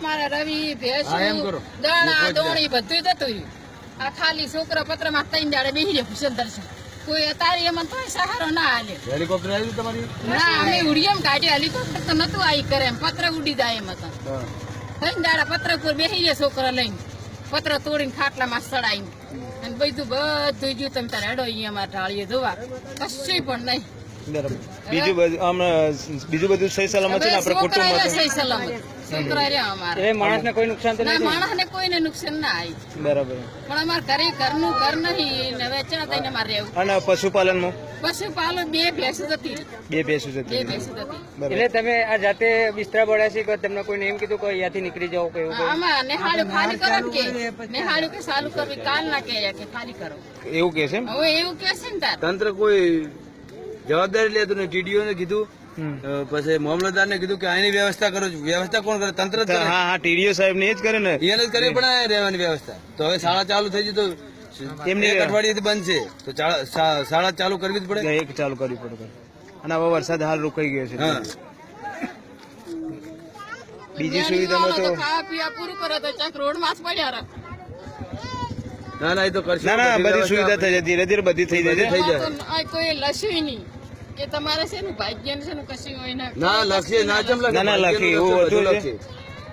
મારા રવિ ભેંસું દાણા દોણી બધું જતું રહ્યું. આ ખાલી છોકરા પત્ર માં 3 દાડે બેસી જાય ભૂષણ દર્શન. કોઈ અત્યારે એમાં તો સહારો ના હાલે. હેલિકોપ્ટર આવ્યું તમારી? ના, અમે ઉડીએમ કાઢ્યા. હેલિકોપ્ટર તો નતું આવી કરે એમ. પત્ર ઉડી જાય એમ હતા. 3 દાડા પત્ર ઉપર બેસી જાય છોકરા લઈને. પત્ર તોડીને ખાટલામાં સડાઈને અને બધું જ્યું તમે તારે હેડો અહીંયા અમારે ઢાળીએ જોવા કશું પણ નહીં. બીજું બધું સહી સલામત છે ને આપણે કુટુંબ સહી સલામત છોકરા રહ્યા અમારે. માણસને કોઈ નુકસાન તો ના, માણસને કોઈને નુકસાન ના આવી. બરાબર. પણ અમારે ઘરે ઘરનું ઘર નહીં ને વેચણા થઈને અમારે રહેવું. અને પશુપાલનમાં પશુપાલન 2 ભેંસો જતી. 2 ભેંસો જતી. 2 ભેંસો જતી. એટલે તમે આ જાતે બિસ્તરા પડ્યા છે કે તમને કોઈને એમ કીધું કે અહીંયાથી નીકળી જાઓ કે એવું? આમાં નેહાળ્યું ખાલી કરો કે નેહાળ્યું કે ચાલુ કરવી કાલ ના કહે કે ખાલી કરો એવું કે છે. હવે એવું કે છે ને તાર તંત્ર કોઈ જવાબદારી લેતું નહીં. ટીડીઓ ને કીધું, પછી મામલતદાર ને કીધું કે આની વ્યવસ્થા કરો. વ્યવસ્થા કોણ કરે? તંત્ર જ કરે. હા, ટીડીઓ સાહેબ ને જ કરે ને. એને જ કરવી પડે રહેવાની વ્યવસ્થા. તો હવે શાળા ચાલુ થઈ ગઈ તો એમની અઠવાડિયેથી બંધ છે તો શાળા ચાલુ કરવી જ પડે. એક ચાલુ કરવી પડે. અને હવે વરસાદ હાલ રોકાઈ ગયો છે. બીજી સુવિધામાં તો ખાવા પીવા પૂરું કરો તો ચાક રોડ માં જ પડ્યા રહે. ના એ તો કરશે. ના બધી સુવિધા થઈ જાય. ધીરે ધીરે બધી થઈ જાય. કોઈ લસ્યું નહીં કે તમારે છે ને ભાગ્ય છે ને કશું હોય ના લખીએ ના ચમ લખે. ના લખી એવું બધું લખે.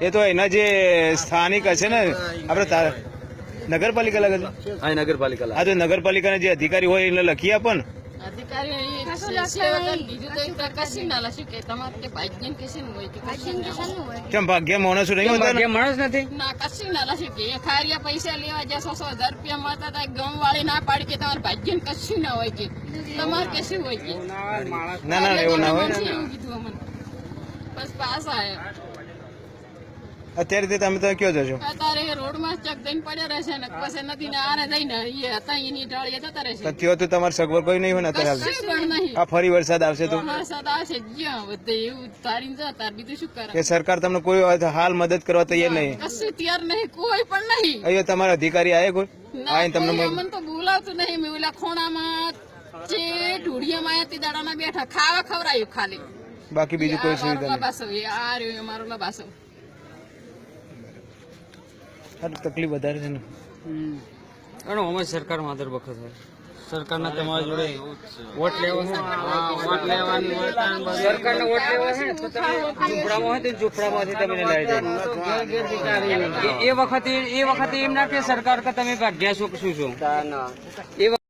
એ તો એના જે સ્થાનિક હશે ને આપણે નગરપાલિકા લાગે છે. હા, નગરપાલિકા. હા, તો નગરપાલિકાના જે અધિકારી હોય એને લખી આપો ને. અધિકારી બીજું તો કશું ના લસ્યું કે તમારે કે ભાગ્ય કશું હોય કે કેમ ભાગ્ય માણસો નહીં હોતા? માણસ નથી. ના કશું ના લસ્યું કે એ ખારિયા પૈસા લેવા જ્યાં 100,000 રૂપિયા મળતા હતા ગામ વાળી ના પાડી કે તમારે ભાગ્ય કશું ના હોય કે તમારે કશું હોય કે ના એવું ના હોય. એવું કીધું અમને. બસ પાસ આયા. અત્યારે તમે કયો જશો? અત્યારે રોડ માં ચક દઈને પડ્યા રહેશે ને પછી નદી ને આરે જઈને એ હતા એની ઢાળીએ જતા રહેશે. તો તમારે સગવડ કોઈ નહીં હોય ને અત્યારે? કશું પણ નહીં. આ ફરી વરસાદ આવશે તો વરસાદ આવશે જ્યાં બધે એવું તારીને જતા બીજું શું કરે? કે સરકાર તમને કોઈ હાલ મદદ કરવા તૈયાર નહીં? કશું તૈયાર નહીં, કોઈ પણ નહીં. અહીંયા તમારા અધિકારી આવે કોઈ? મને તો બોલાવતું નહીં. મેં ઓલા ખોણામાં જે ઢોળિયામાં આયા તે દાડાના બેઠા ખાવા ખવડાયું ખાલી. બાકી બીજું કોઈ સુવિધા નહીં. બાસો આ રહ્યો અમારો લબાસો. તકલીફ વધારે છે ને. અમે સરકાર માધર વખત હોય સરકારના તમારા જોડે વોટ લેવાની સરકારને વોટ લેવા છે તો તમે ઝૂંપડામાં હોય તો ઝૂંપડામાંથી તમે લઈ જાય. એ વખતે એમ ના કે સરકાર કે તમે ભાગ્યા છો શું છો એ